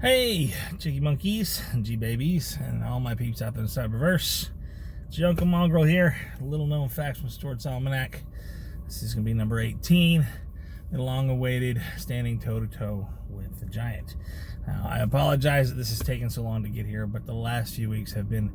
Hey, Chicky Monkeys, G Babies, and all my peeps out there in the Cyberverse. It's your Uncle Mongrel here. Little known facts from Stewart's Almanac. This is going to be number 18. The long awaited standing toe to toe with the giant. Now, I apologize that this has taken so long to get here, but the last few weeks have been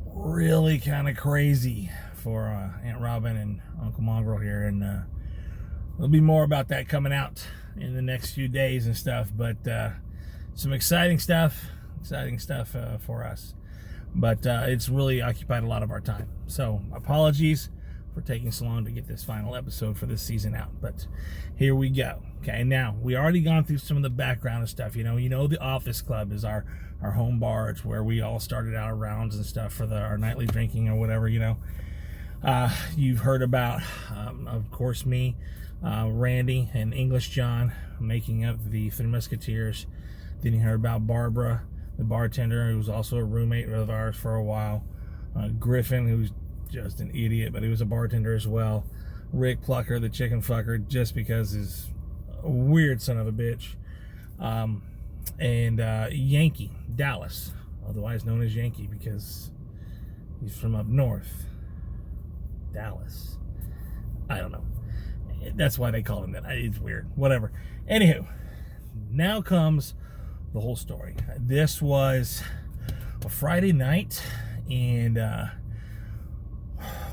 really kind of crazy for Aunt Robin and Uncle Mongrel here, and there'll be more about that coming out in the next few days and stuff, but some exciting stuff for us, but it's really occupied a lot of our time, so apologies for taking so long to get this final episode for this season out, but here we go. Okay, now we already gone through some of the background and stuff. You know the Office Club is our home bar. It's where we all started our rounds and stuff for our nightly drinking or whatever. You've heard about of course me, Randy and English John making up the Three Musketeers. Then you heard about Barbara, the bartender, who was also a roommate of ours for a while. Griffin, who's just an idiot, but he was a bartender as well. Rick Plucker, the chicken fucker, just because he's a weird son of a bitch. And Yankee, Dallas, otherwise known as Yankee because he's from up north. Dallas. I don't know. That's why they call him that. It's weird. Whatever. Anywho, now comes the whole story. This was a Friday night, and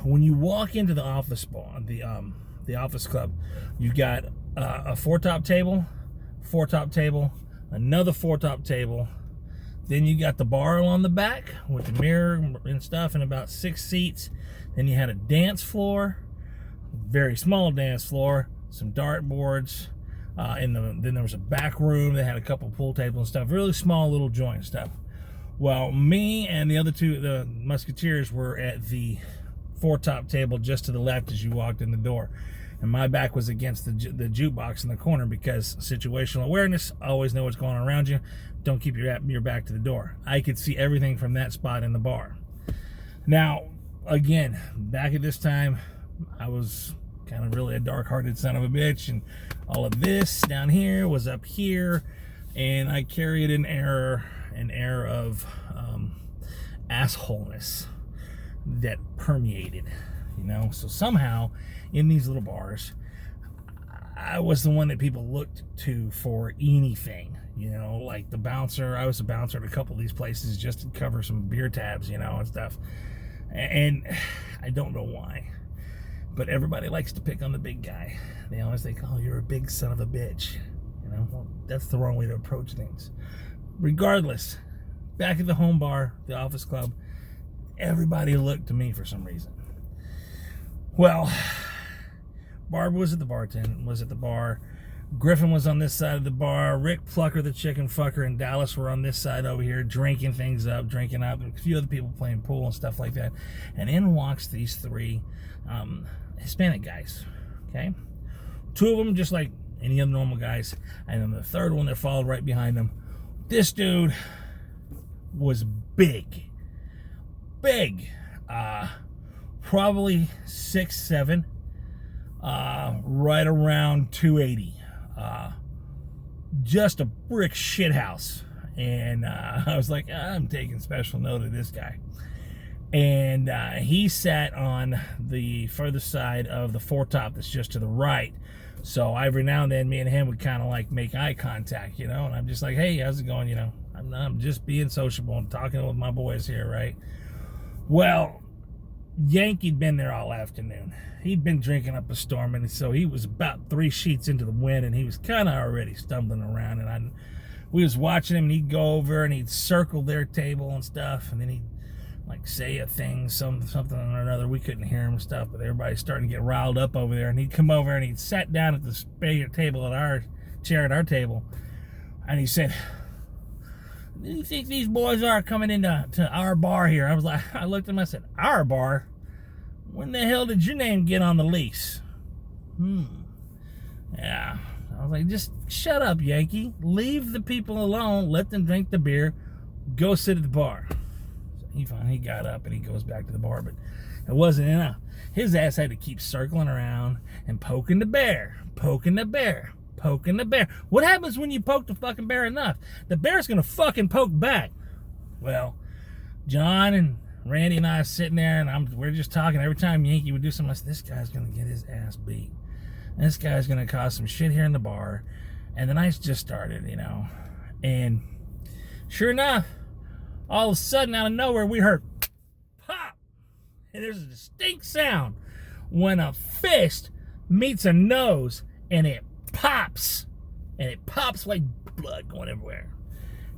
when you walk into the office bar, the Office Club, you've got a four-top table, another four-top table. Then you got the bar on the back with the mirror and stuff, and about 6 seats. Then you had a dance floor, very small dance floor, some dartboards. Then there was a back room that had a couple pool tables and stuff, really small little joint stuff. Well, me and the other two, the Musketeers, were at the four-top table just to the left as you walked in the door. And my back was against the jukebox in the corner because situational awareness, always know what's going on around you. Don't keep your back to the door. I could see everything from that spot in the bar. Now, again, back at this time, I was kind of really a dark-hearted son of a bitch, and all of this down here was up here, and I carried an air of assholeness that permeated, so somehow in these little bars I was the one that people looked to for anything, like the bouncer. I was a bouncer at a couple of these places just to cover some beer tabs, and stuff, and I don't know why. But everybody likes to pick on the big guy. They always think, oh, you're a big son of a bitch. Well, that's the wrong way to approach things. Regardless, back at the home bar, the Office Club, everybody looked to me for some reason. Well, Barbara was at the bar. Griffin was on this side of the bar. Rick Plucker, the chicken fucker, and Dallas were on this side over here, drinking up. A few other people playing pool and stuff like that. And in walks these three Hispanic guys, okay? Two of them just like any other normal guys, and then the third one that followed right behind them. This dude was big, probably 6'7", right around 280, just a brick shit house. And I was like, I'm taking special note of this guy. And he sat on the further side of the foretop that's just to the right. So every now and then, me and him would kind of like make eye contact, and I'm just like, hey, how's it going? I'm just being sociable and talking with my boys here, right? Well, Yankee'd been there all afternoon. He'd been drinking up a storm, and so he was about 3 sheets into the wind, and he was kind of already stumbling around. And we was watching him, and he'd go over and he'd circle their table and stuff, and then he'd like say a thing, something or another. We couldn't hear him and stuff, but everybody's starting to get riled up over there. And he'd come over and he'd sat down at the table at our chair at our table, and he said, "Do you think these boys are coming into our bar here?" I looked at him. I said, "Our bar? When the hell did your name get on the lease?" Yeah. I was like, just shut up, Yankee. Leave the people alone. Let them drink the beer. Go sit at the bar. He got up and he goes back to the bar, but it wasn't enough. His ass had to keep circling around and poking the bear, poking the bear. What happens when you poke the fucking bear enough? The bear's gonna fucking poke back. Well, John and Randy and I are sitting there, and we're just talking. Every time Yankee would do something, I said, this guy's gonna get his ass beat. And this guy's gonna cause some shit here in the bar. And the night's just started, you know. And sure enough, all of a sudden, out of nowhere, we heard pop. And there's a distinct sound when a fist meets a nose, and it pops. And it pops like blood going everywhere.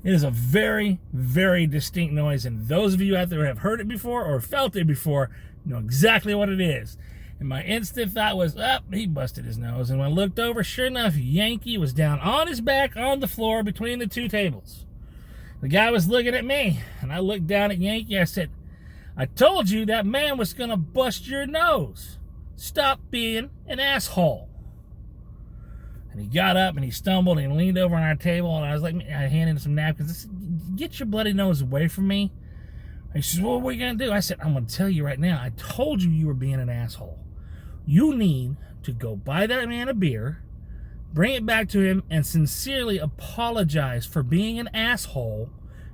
It is a very, very distinct noise, and those of you out there who have heard it before or felt it before know exactly what it is. And my instant thought was, he busted his nose. And when I looked over, sure enough, Yankee was down on his back on the floor between the two tables. The guy was looking at me, and I looked down at Yankee. I said, I told you that man was going to bust your nose. Stop being an asshole. And he got up and he stumbled and he leaned over on our table, and I was like, I handed him some napkins. I said, get your bloody nose away from me. He says, well, what are you going to do? I said, I'm going to tell you right now, I told you were being an asshole. You need to go buy that man a beer, bring it back to him, and sincerely apologize for being an asshole,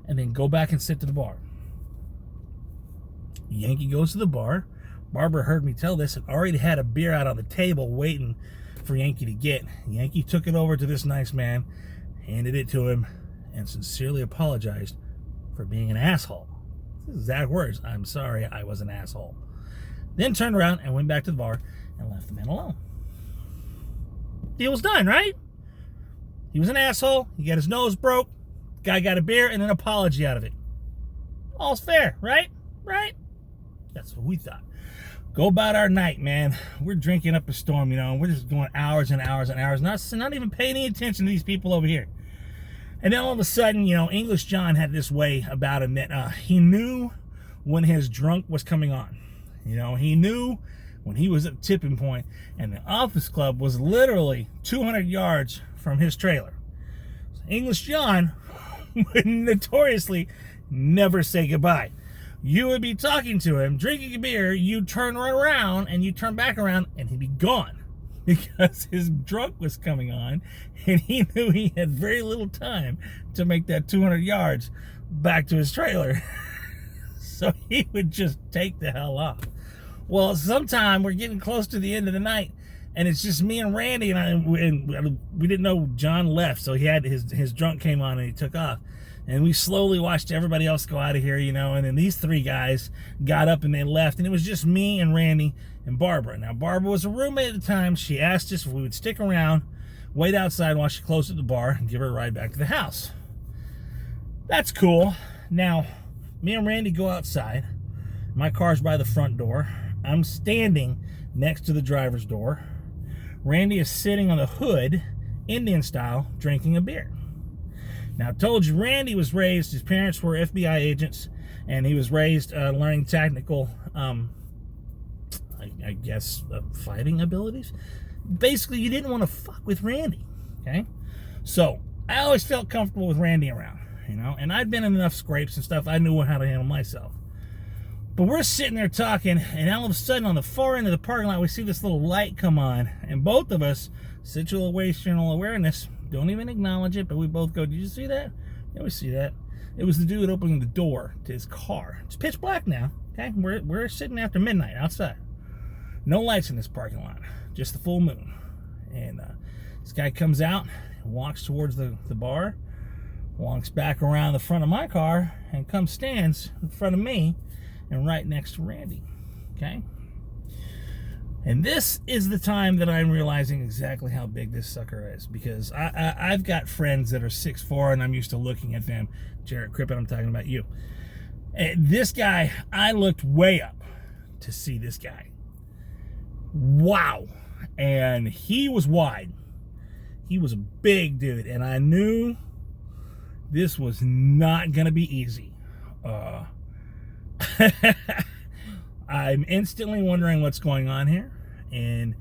and then go back and sit to the bar. Yankee goes to the bar. Barbara heard me tell this and already had a beer out on the table waiting for Yankee to get. Yankee took it over to this nice man, handed it to him, and sincerely apologized for being an asshole. Exact words. I'm sorry, I was an asshole. Then turned around and went back to the bar and left the man alone. Deal was done, right? He was an asshole. He got his nose broke. Guy got a beer and an apology out of it. All's fair, right? Right? That's what we thought. Go about our night, man. We're drinking up a storm, you know. We're just going hours and hours and hours, not even paying any attention to these people over here. And then all of a sudden, you know, English John had this way about him that he knew when his drunk was coming on. You know, he knew when he was at tipping point, and the office club was literally 200 yards from his trailer. So English John would notoriously never say goodbye. You would be talking to him, drinking a beer, you'd turn around, and you'd turn back around, and he'd be gone. Because his drunk was coming on, and he knew he had very little time to make that 200 yards back to his trailer. So he would just take the hell off. Well, sometime we're getting close to the end of the night, and it's just me and Randy, and we didn't know John left, so he had his drunk came on and he took off. And we slowly watched everybody else go out of here, you know, and then these three guys got up and they left, and it was just me and Randy and Barbara. Now, Barbara was a roommate at the time. She asked us if we would stick around, wait outside while she closed at the bar, and give her a ride back to the house. That's cool. Now, me and Randy go outside. My car's by the front door. I'm standing next to the driver's door. Randy is sitting on the hood, Indian style, drinking a beer. Now, I told you Randy was raised, his parents were FBI agents, and he was raised learning technical, I guess, fighting abilities. Basically, you didn't want to fuck with Randy, okay? So, I always felt comfortable with Randy around, you know, and I'd been in enough scrapes and stuff, I knew how to handle myself. But we're sitting there talking, and all of a sudden, on the far end of the parking lot, we see this little light come on, and both of us, situational awareness, don't even acknowledge it, but we both go, did you see that? Yeah, we see that. It was the dude opening the door to his car. It's pitch black now, okay? We're sitting after midnight outside. No lights in this parking lot, just the full moon. And this guy comes out, walks towards the bar, walks back around the front of my car, and stands in front of me and right next to Randy, okay? And this is the time that I'm realizing exactly how big this sucker is, because I've got friends that are 6'4", and I'm used to looking at them. Jarrett Crippen, I'm talking about you. And this guy, I looked way up to see this guy. Wow. And he was wide. He was a big dude, and I knew this was not going to be easy. I'm instantly wondering what's going on here. And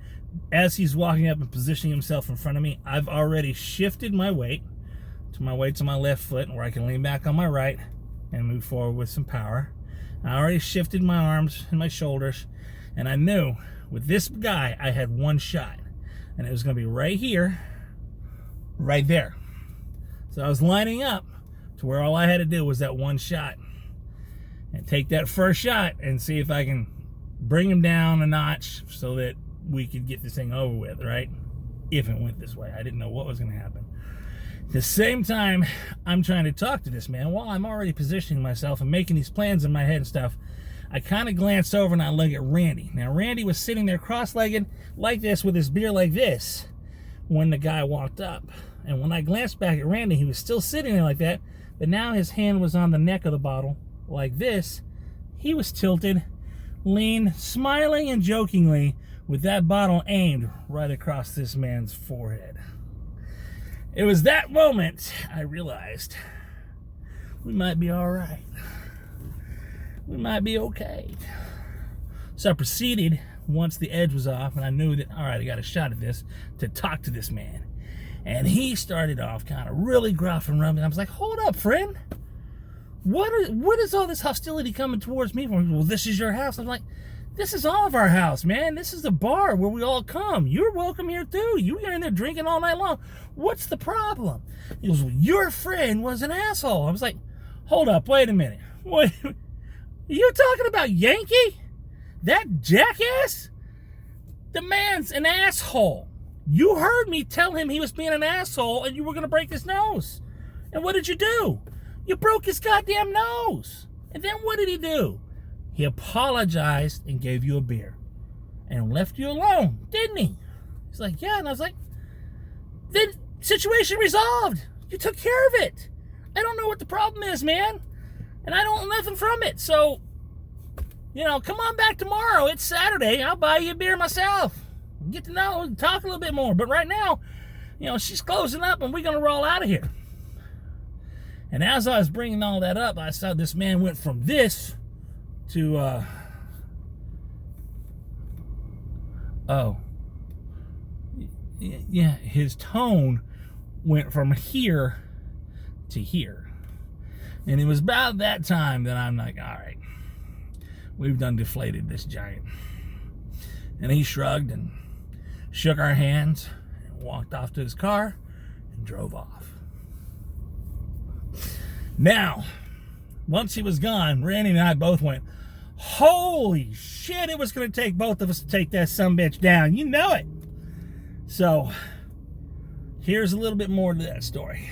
as he's walking up and positioning himself in front of me, I've already shifted my weight to my left foot, where I can lean back on my right and move forward with some power. I already shifted my arms and my shoulders, and I knew with this guy I had one shot, and it was going to be right here right there. So I was lining up to where all I had to do was that one shot. And take that first shot and see if I can bring him down a notch so that we could get this thing over with, right? If it went this way. I didn't know what was going to happen. At the same time, I'm trying to talk to this man. While I'm already positioning myself and making these plans in my head and stuff, I kind of glanced over and I look at Randy. Now, Randy was sitting there cross-legged like this with his beer like this when the guy walked up. And when I glanced back at Randy, he was still sitting there like that, but now his hand was on the neck of the bottle like this. He was tilted, lean, smiling and jokingly with that bottle aimed right across this man's forehead. It was that moment I realized we might be all right. We might be okay. So I proceeded, once the edge was off and I knew that, all right, I got a shot at this, to talk to this man. And he started off kind of really gruff and rumbling. I was like, hold up, friend. What is all this hostility coming towards me from? Well, this is your house. I'm like, this is all of our house, man. This is the bar where we all come. You're welcome here too. You are in there drinking all night long. What's the problem? He goes, well, your friend was an asshole. I was like, hold up, wait a minute. Wait, are you talking about Yankee? That jackass? The man's an asshole. You heard me tell him he was being an asshole and you were going to break his nose. And what did you do? You broke his goddamn nose. And then what did he do? He apologized and gave you a beer. And left you alone, didn't he? He's like, yeah. And I was like, then situation resolved. You took care of it. I don't know what the problem is, man. And I don't want nothing from it. So, come on back tomorrow. It's Saturday. I'll buy you a beer myself. Get to know, talk a little bit more. But right now, she's closing up and we're going to roll out of here. And as I was bringing all that up, I saw this man went from this to, his tone went from here to here. And it was about that time that I'm like, all right, we've done deflated this giant. And he shrugged and shook our hands and walked off to his car and drove off. Now, once he was gone, Randy and I both went, holy shit, it was going to take both of us to take that sumbitch down. You know it. So, here's a little bit more to that story.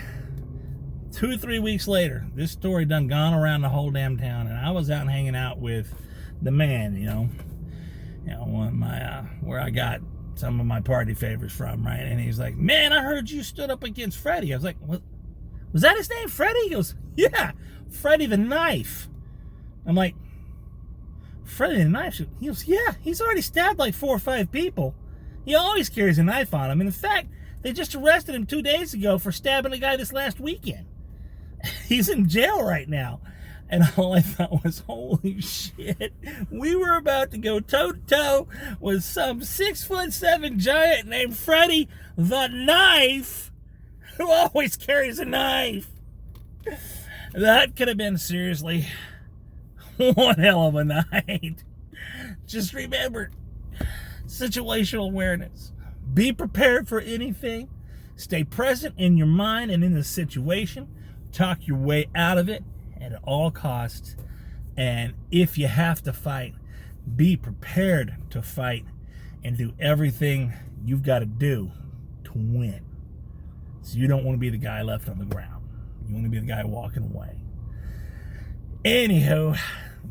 2 or 3 weeks later, this story done gone around the whole damn town, and I was out hanging out with the man, one of my, where I got some of my party favorites from, right? And he's like, man, I heard you stood up against Freddie. I was like, what? Was that his name, Freddie? He goes, yeah, Freddie the Knife. I'm like, Freddie the Knife? He goes, yeah, he's already stabbed like 4 or 5 people. He always carries a knife on him. And in fact, they just arrested him 2 days ago for stabbing a guy this last weekend. He's in jail right now. And all I thought was, holy shit, we were about to go toe-to-toe with some 6'7" giant named Freddie the Knife, who always carries a knife. That could have been seriously one hell of a night. Just remember, situational awareness. Be prepared for anything. Stay present in your mind and in the situation. Talk your way out of it at all costs. And if you have to fight, be prepared to fight and do everything you've got to do to win. So you don't want to be the guy left on the ground. You want to be the guy walking away. Anywho,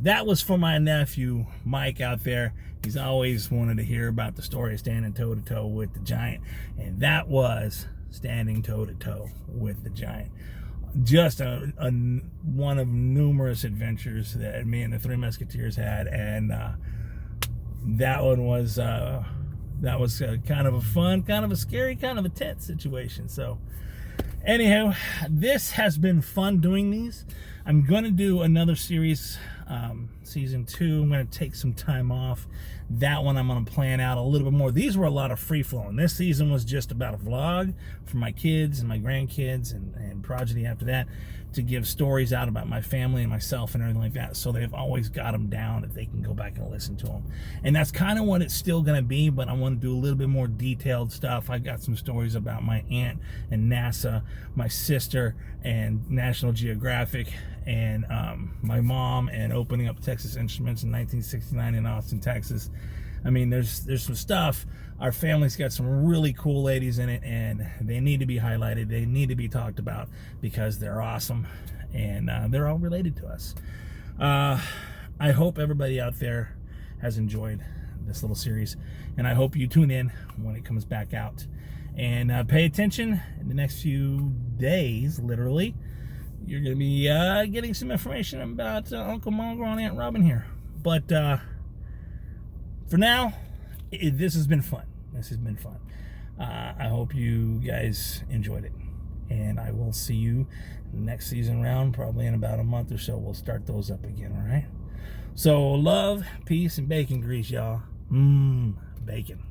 that was for my nephew, Mike, out there. He's always wanted to hear about the story of standing toe-to-toe with the giant. And that was standing toe-to-toe with the giant. Just one of numerous adventures that me and the Three Musketeers had. And that one was... that was kind of a fun, kind of a scary, kind of a tense situation. So, anyhow, this has been fun doing these. I'm going to do another series, season 2. I'm going to take some time off. That one I'm going to plan out a little bit more. These were a lot of free-flowing. This season was just about a vlog for my kids and my grandkids and progeny after that to give stories out about my family and myself and everything like that. So they've always got them down that they can go back and listen to them. And that's kind of what it's still going to be, but I want to do a little bit more detailed stuff. I got some stories about my aunt and NASA, my sister and National Geographic, and my mom and opening up Texas Instruments in 1969 in Austin, Texas. I mean, there's some stuff. Our family's got some really cool ladies in it, and they need to be highlighted. They need to be talked about because they're awesome, and they're all related to us. I hope everybody out there has enjoyed this little series, and I hope you tune in when it comes back out. And pay attention in the next few days, literally. You're going to be getting some information about Uncle Mongrel and Aunt Robin here. But for now, this has been fun. This has been fun. I hope you guys enjoyed it. And I will see you next season round, probably in about a month or so. We'll start those up again, all right? So love, peace, and bacon grease, y'all. Bacon.